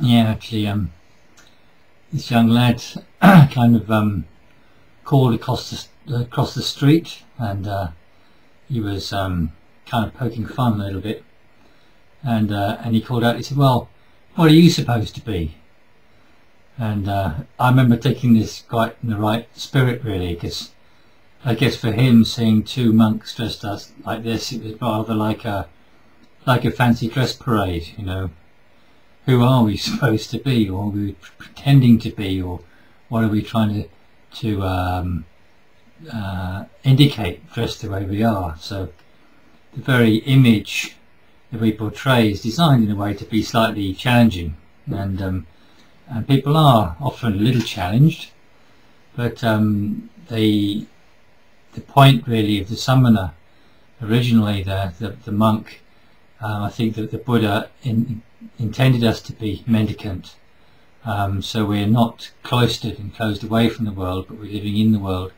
Yeah, actually, this young lad kind of called across the street, and he was kind of poking fun a little bit, and he called out. He said, "Well, what are you supposed to be?" And I remember taking this quite in the right spirit, really, because I guess for him, seeing two monks dressed as like this, it was rather like a fancy dress parade, you know. Who are we supposed to be, or are we pretending to be, or what are we trying to indicate dressed the way we are? So the very image that we portray is designed in a way to be slightly challenging, and people are often a little challenged, but the point really of the samana, originally the monk, I think that the Buddha intended us to be mendicant, so we're not cloistered and closed away from the world, but we're living in the world.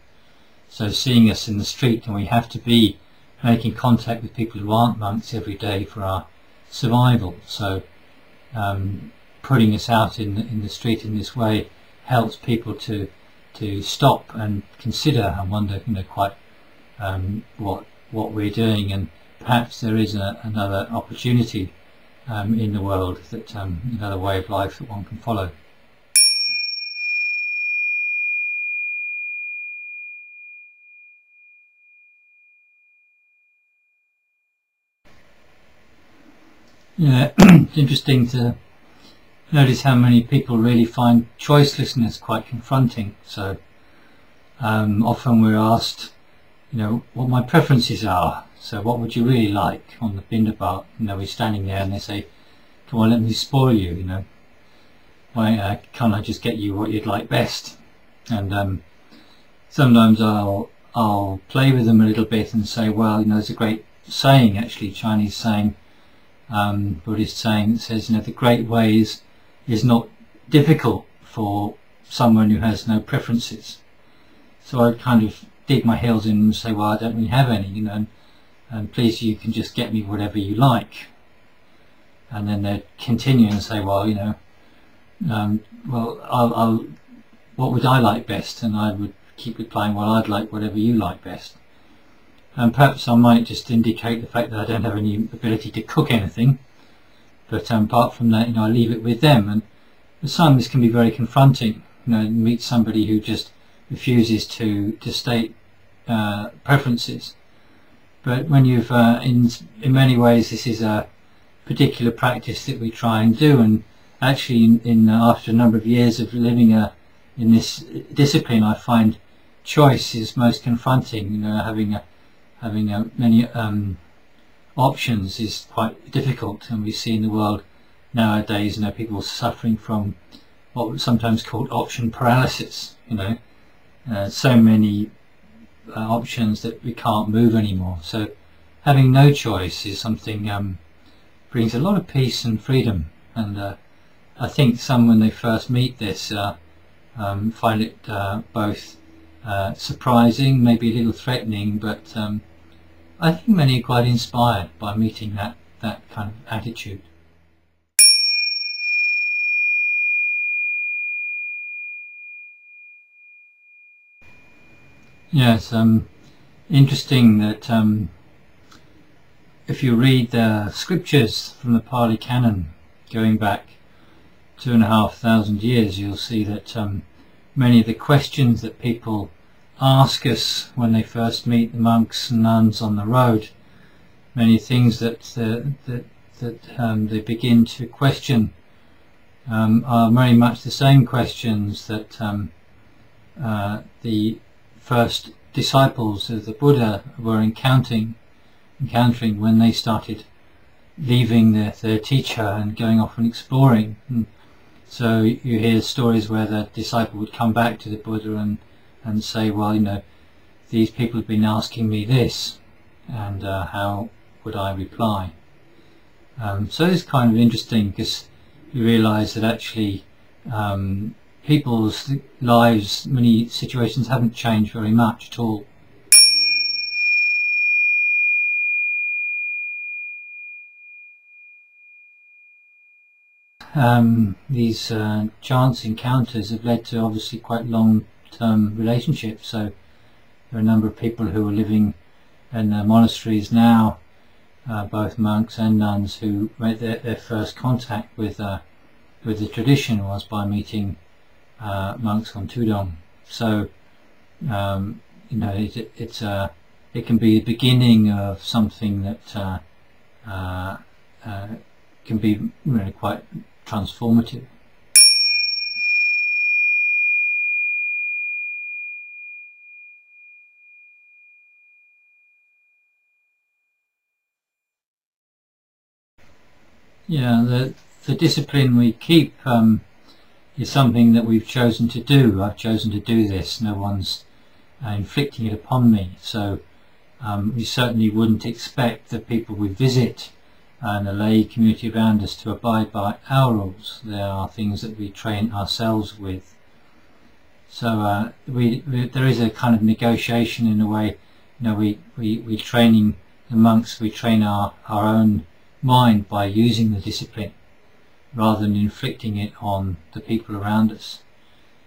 So seeing us in the street, and we have to be making contact with people who aren't monks every day for our survival. So putting us out in the street in this way helps people to stop and consider and wonder, you know, quite what we're doing, and perhaps there is another opportunity in the world, that another way of life that one can follow. Yeah, it's interesting to notice how many people really find choicelessness quite confronting. So often we're asked, you know, what my preferences are. So what would you really like on the bindabat? You know, we're standing there and they say, "Come on, let me spoil you, you know. Why can't I just get you what you'd like best?" And sometimes I'll play with them a little bit and say, well, you know, there's a great saying, actually, Chinese saying, Buddhist saying, that says, you know, the great way is not difficult for someone who has no preferences. So I kind of dig my heels in and say, well, I don't really have any, you know, and please, you can just get me whatever you like. And then they continue and say, well, you know, well, what would I like best? And I would keep replying, well, I'd like whatever you like best. And perhaps I might just indicate the fact that I don't have any ability to cook anything, but apart from that, you know, I leave it with them. And for some, this can be very confronting. You know, meet somebody who just refuses to state preferences. But when you've, in many ways, this is a particular practice that we try and do, and actually, after a number of years of living in this discipline, I find choice is most confronting. You know, having many options is quite difficult, and we see in the world nowadays, you know, people suffering from what was sometimes called option paralysis. You know, so many options that we can't move anymore. So having no choice is something brings a lot of peace and freedom, and I think some, when they first meet this, find it both surprising, maybe a little threatening, but I think many are quite inspired by meeting that kind of attitude. Yes, interesting that if you read the scriptures from the Pali Canon going back 2,500 years, you'll see that many of the questions that people ask us when they first meet the monks and nuns on the road, many things that they begin to question are very much the same questions that the first disciples of the Buddha were encountering when they started leaving their teacher and going off and exploring. And so you hear stories where the disciple would come back to the Buddha and say, well, you know, these people have been asking me this, and how would I reply? So it's kind of interesting, because you realise that actually people's lives, many situations haven't changed very much at all. these chance encounters have led to obviously quite long-term relationships. So there are a number of people who are living in the monasteries now, both monks and nuns, who made their first contact with the tradition was by meeting monks on Tudong. So it can be the beginning of something that can be really quite transformative. Yeah, the discipline we keep is something that we've chosen to do. I've chosen to do this. No one's inflicting it upon me. So we certainly wouldn't expect the people we visit and the lay community around us to abide by our rules. There are things that we train ourselves with. So there is a kind of negotiation in a way. We training the monks, we train our own mind by using the discipline rather than inflicting it on the people around us.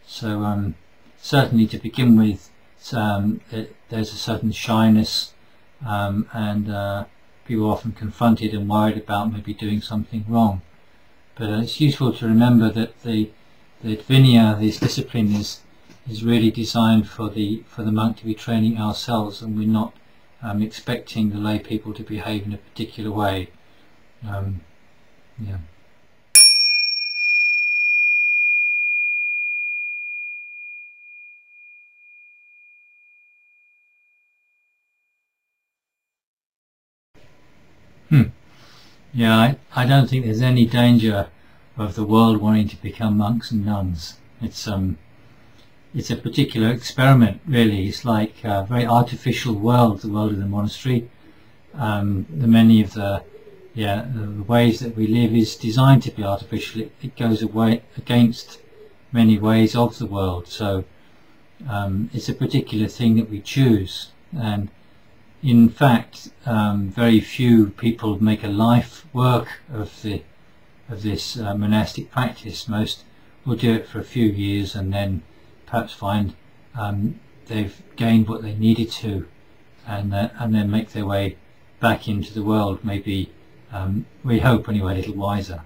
So certainly to begin with, there's a certain shyness, and people are often confronted and worried about maybe doing something wrong. But it's useful to remember that the Vinaya, this discipline, is really designed for the monk to be training ourselves, and we're not expecting the lay people to behave in a particular way. Yeah. Yeah, I don't think there's any danger of the world wanting to become monks and nuns. It's a particular experiment, really. It's like a very artificial world, the world of the monastery. Many of the ways that we live is designed to be artificial. It goes away against many ways of the world. So it's a particular thing that we choose, and in fact very few people make a life work of this monastic practice. Most will do it for a few years and then perhaps find they've gained what they needed to, and then make their way back into the world, maybe we hope anyway, a little wiser.